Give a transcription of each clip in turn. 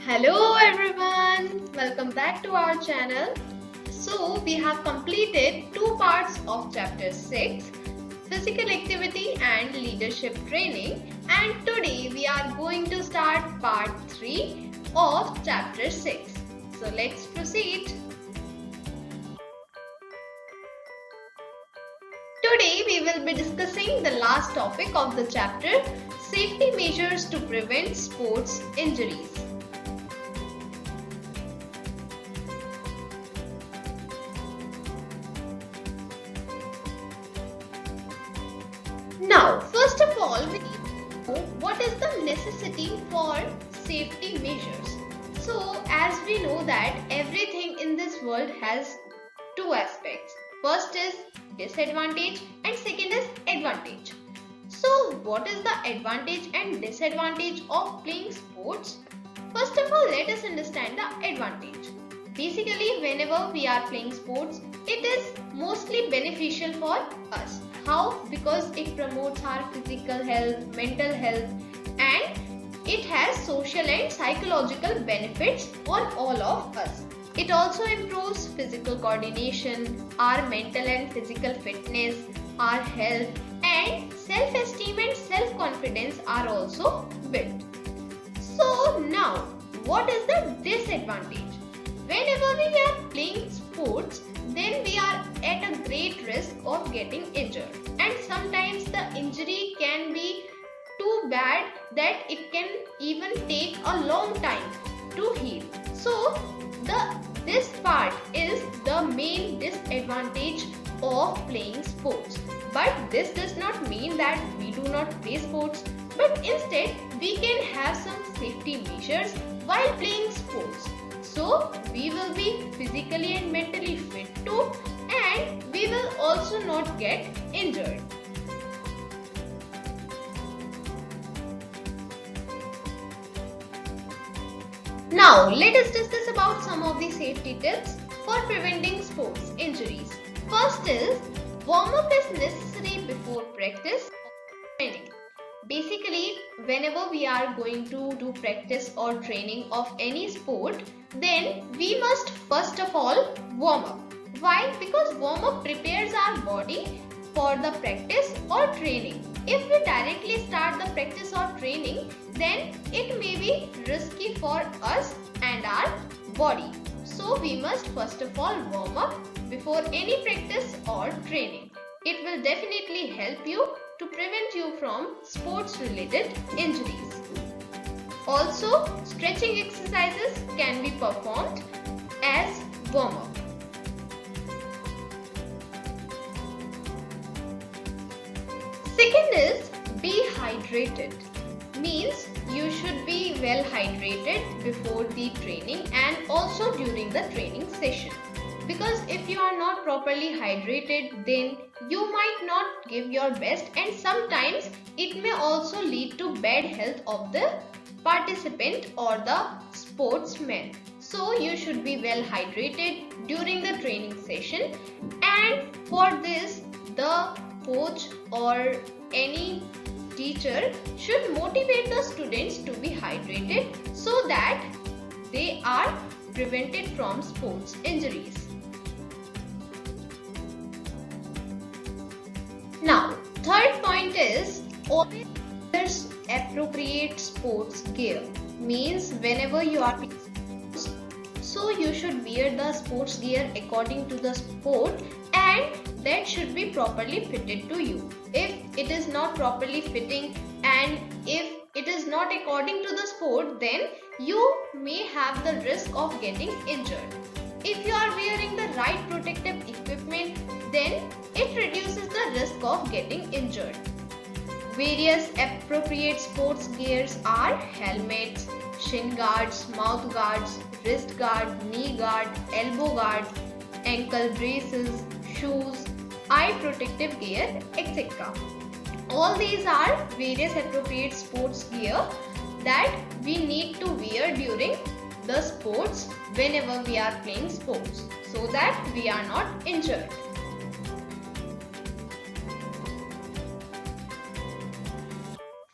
Hello everyone, welcome back to our channel. So we have completed two parts of chapter 6, physical activity and leadership training, and today we are going to start part 3 of chapter 6. So let's proceed. Today we will be discussing the last topic of the chapter, safety measures to prevent sports injuries. Now, first of all, we need to know what is the necessity for safety measures. So, as we know that everything in this world has two aspects. First is disadvantage and second is advantage. So, what is the advantage and disadvantage of playing sports? First of all, let us understand the advantage. Basically, whenever we are playing sports, it is mostly beneficial for us. How? Because it promotes our physical health, mental health, and it has social and psychological benefits on all of us. It also improves physical coordination, our mental and physical fitness, our health, and self-esteem and self-confidence are also built. So now, what is the disadvantage? Whenever we are playing sports, then we are at a great risk of getting injured, and sometimes the injury can be too bad that it can even take a long time to heal. So this part is the main disadvantage of playing sports. But this does not mean that we do not play sports, but instead we can have some safety measures while playing sports. So we will be physically and mentally fit too, and we will also not get injured. Now let us discuss about some of the safety tips for preventing sports injuries. First is warm-up is necessary before practice or training. Basically, whenever we are going to do practice or training of any sport, then we must first of all warm up. Why? Because warm up prepares our body for the practice or training. If we directly start the practice or training, then it may be risky for us and our body. So we must first of all warm up before any practice or training. It will definitely help you to prevent you from sports related injuries. Also, stretching exercises can be performed as warm up. Second is be hydrated. Means you should be well hydrated before the training and also during the training session. Because if you are not properly hydrated, then you might not give your best, and sometimes it may also lead to bad health of the participant or the sportsman. So you should be well hydrated during the training session, and for this the coach or any teacher should motivate the students to be hydrated so that they are prevented from sports injuries. Now, third point is always wear appropriate sports gear. Means whenever you are playing sports, so you should wear the sports gear according to the sport, and that should be properly fitted to you. If it is not properly fitting and if it is not according to the sport, then you may have the risk of getting injured. If you are wearing the right protective equipment, then it reduces the risk of getting injured. Various appropriate sports gears are helmets, shin guards, mouth guards, wrist guard, knee guard, elbow guard, ankle braces, shoes, eye protective gear, etc. All these are various appropriate sports gear that we need to wear during the sports whenever we are playing sports, so that we are not injured.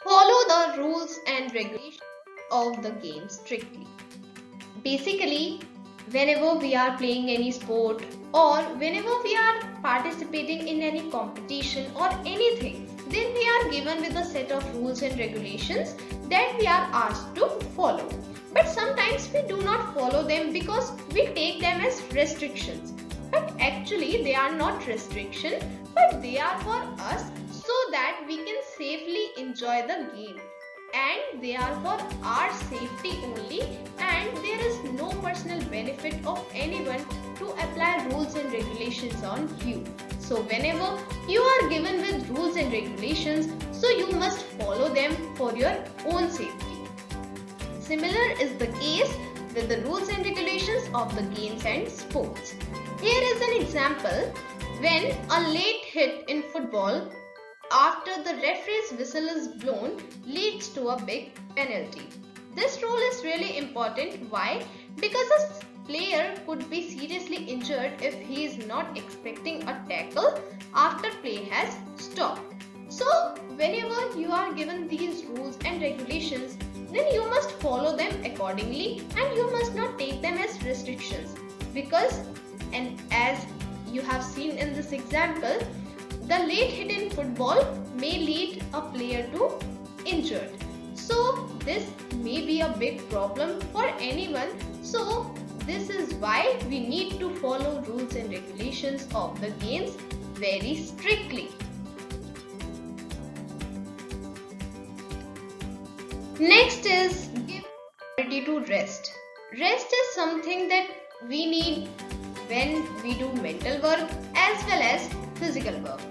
Follow the rules and regulations of the game strictly. Basically, whenever we are playing any sport or whenever we are participating in any competition or anything, then we are given with a set of rules and regulations that we are asked to follow. But sometimes we do not follow them because we take them as restrictions. But actually they are not restriction, but they are for us so that we can safely enjoy the game. And they are for our safety only, and there is no personal benefit of anyone to apply rules and regulations on you. So whenever you are given with rules and regulations, so you must follow them for your own safety. Similar is the case with the rules and regulations of the games and sports. Here is an example when a late hit in football after the referee's whistle is blown leads to a big penalty. This rule is really important. Why? Because a player could be seriously injured if he is not expecting a tackle after play has stopped. So, whenever you are given these rules and regulations, then you must follow them accordingly and you must not take them as restrictions. Because, and as you have seen in this example, the late hit in football may lead a player to injured. So this may be a big problem for anyone. So this is why we need to follow rules and regulations of the games very strictly. Next is give priority to rest. Rest is something that we need when we do mental work as well as physical work.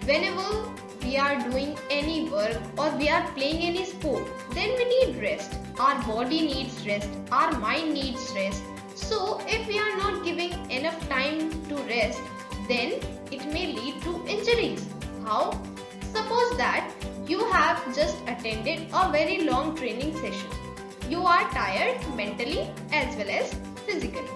Whenever we are doing any work or we are playing any sport, then we need rest. Our body needs rest, our mind needs rest. So if we are not giving enough time to rest, then it may lead to injuries. How? Suppose that you have just attended a very long training session. You are tired mentally as well as physically.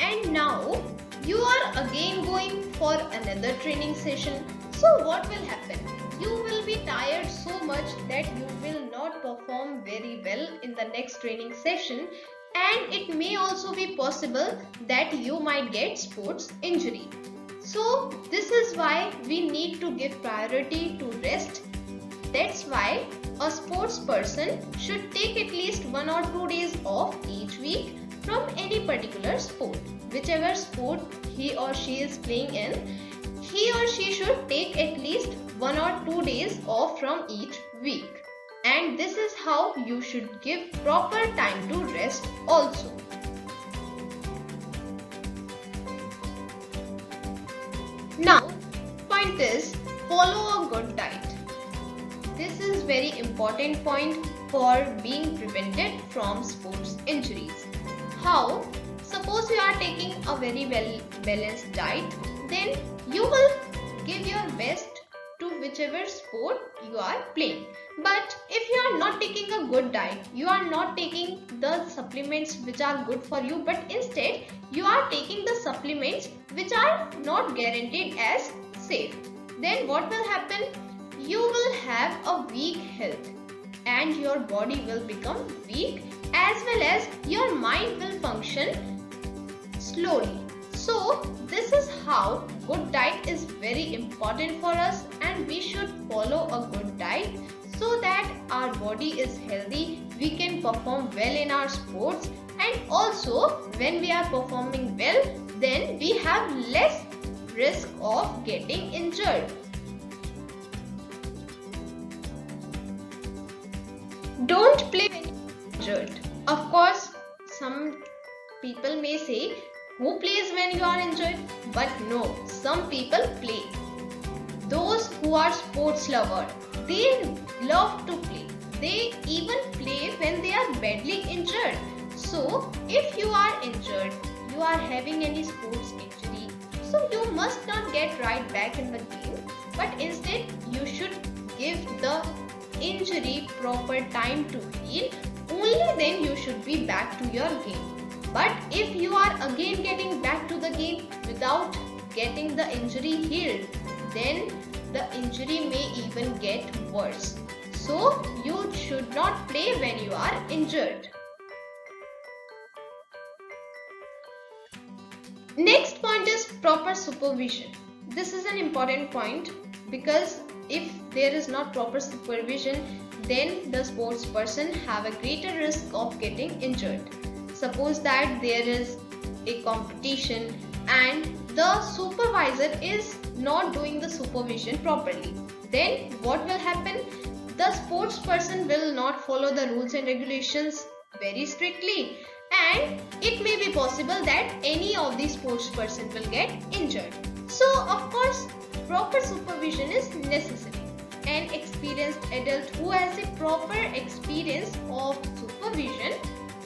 And now you are again going for another training session. So what will happen? You will be tired so much that you will not perform very well in the next training session, and it may also be possible that you might get sports injury. So this is why we need to give priority to rest. That's why a sports person should take at least 1 or 2 days off each week from any particular sport. Whichever sport he or she is playing in, he or she should take at least 1 or 2 days off from each week. And this is how you should give proper time to rest also. Now, point is follow a good diet. This is very important point for being prevented from sports injuries. How? Suppose you are taking a very well balanced diet, then you will give your best to whichever sport you are playing. But if you are not taking a good diet, you are not taking the supplements which are good for you, but instead you are taking the supplements which are not guaranteed as safe, then what will happen? You will have a weak health and your body will become weak, as well as your mind will function slowly. So this is how good diet is very important for us, and we should follow a good diet so that our body is healthy, we can perform well in our sports, and also when we are performing well, then we have less risk of getting injured. Don't play when you are injured. Of course, some people may say, who plays when you are injured? But no, some people play. Those who are sports lovers, they love to play. They even play when they are badly injured. So, if you are injured, you are having any sports injury, so you must not get right back in the game, but instead you should give the injury proper time to heal. Only then you should be back to your game. But if you are again getting back to the game without getting the injury healed, then the injury may even get worse. So you should not play when you are injured. Next point is proper supervision. This is an important point because if there is not proper supervision, then the sports person have a greater risk of getting injured. Suppose that there is a competition and the supervisor is not doing the supervision properly, then what will happen? The sports person will not follow the rules and regulations very strictly, and it may be possible that any of the sports person will get injured. So of course proper supervision is necessary. An experienced adult who has a proper experience of supervision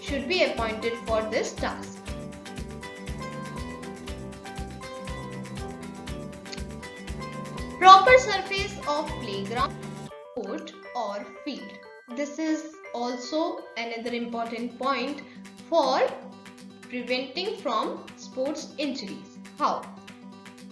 should be appointed for this task. Proper surface of playground, court or field. This is also another important point for preventing from sports injuries. How?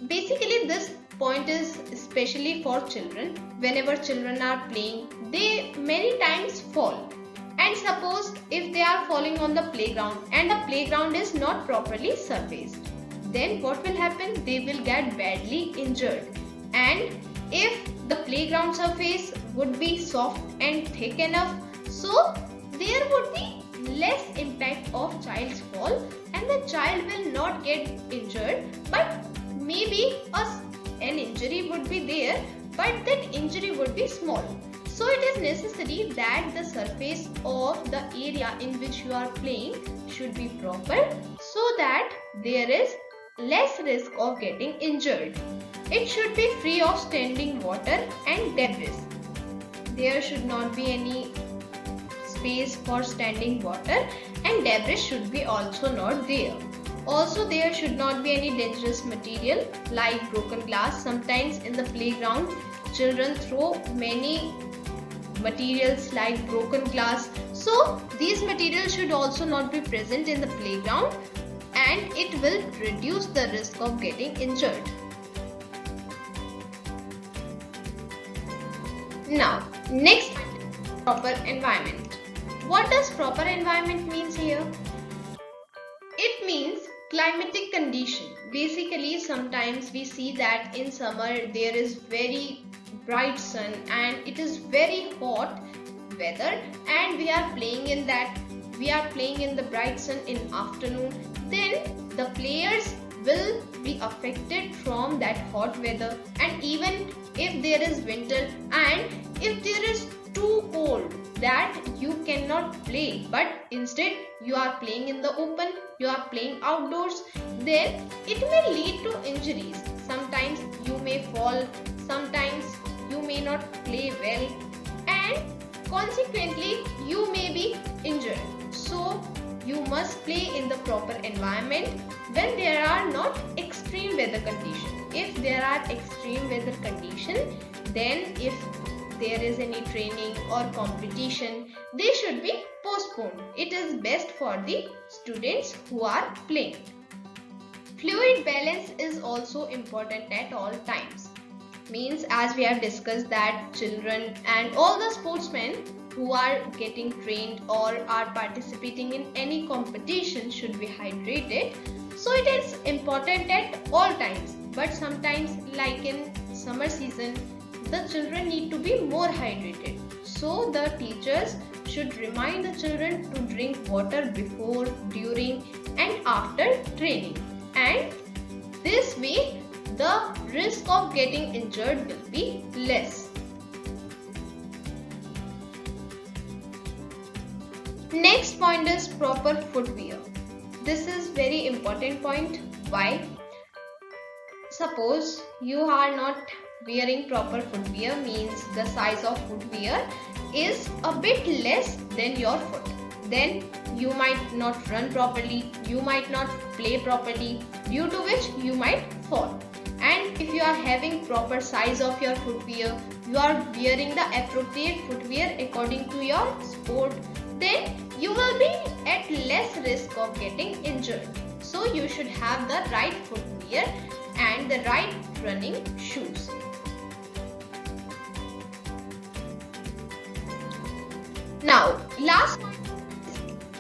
Basically this point is especially for children. Whenever children are playing, they many times fall. And suppose if they are falling on the playground and the playground is not properly surfaced, then what will happen? They will get badly injured. And if the playground surface would be soft and thick enough, so there would be less impact of child's fall and the child will not get injured, but maybe an injury would be there, but that injury would be small. So it is necessary that the surface of the area in which you are playing should be proper so that there is less risk of getting injured. It should be free of standing water and debris. There should not be any space for standing water and debris should be also not there. Also there should not be any dangerous material like broken glass. Sometimes in the playground children throw many materials like broken glass. So these materials should also not be present in the playground and it will reduce the risk of getting injured. Now, next, proper environment. What does proper environment means here? It means climatic condition. Basically, sometimes we see that in summer there is very bright sun and it is very hot weather and we are playing in the bright sun in afternoon. Then the players will be affected from that hot weather, and even if there is winter and if there is too cold that you cannot play, but instead you are playing in the open, you are playing outdoors, then it may lead to injuries. Sometimes you may fall, sometimes you may not play well, and consequently you may be injured. So you must play in the proper environment when there are not extreme weather conditions. If there are extreme weather conditions, then if there is any training or competition, they should be postponed. It is best for the students who are playing. Fluid balance is also important at all times. Means, as we have discussed, that children and all the sportsmen who are getting trained or are participating in any competition should be hydrated. So it is important at all times, but sometimes like in summer season the children need to be more hydrated. So the teachers should remind the children to drink water before, during and after training, and this way the risk of getting injured will be less. Next point is proper footwear. This is very important point. Why? Suppose you are not wearing proper footwear, means the size of footwear is a bit less than your foot. Then you might not run properly, you might not play properly, due to which you might fall. And if you are having proper size of your footwear, you are wearing the appropriate footwear according to your sport, then you will be at less risk of getting injured. So you should have the right footwear and the right running shoes. Now, last point,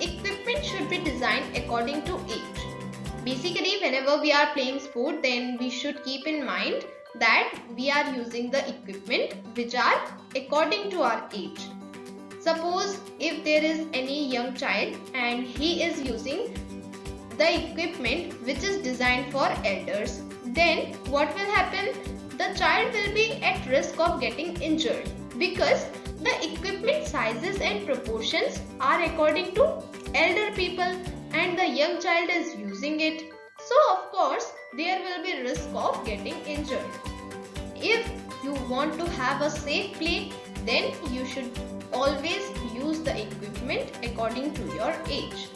equipment should be designed according to age. Basically, whenever we are playing sport, then we should keep in mind that we are using the equipment which are according to our age. Suppose if there is any young child and he is using the equipment which is designed for elders, then what will happen? The child will be at risk of getting injured because the equipment sizes and proportions are according to elder people and the young child is using it. So of course there will be risk of getting injured. If you want to have a safe play, then you should always use the equipment according to your age.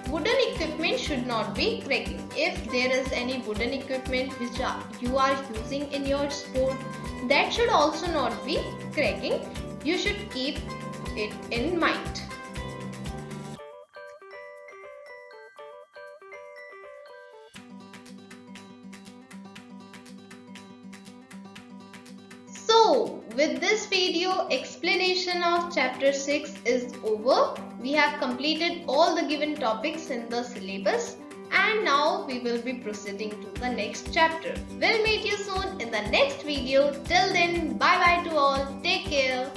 Wooden equipment should not be cracking. If there is any wooden equipment which you are using in your sport, that should also not be cracking. You should keep it in mind. So, with this video, explanation of chapter 6 is over. We have completed all the given topics in the syllabus and now we will be proceeding to the next chapter. We'll meet you soon in the next video. Till then, bye bye to all. Take care.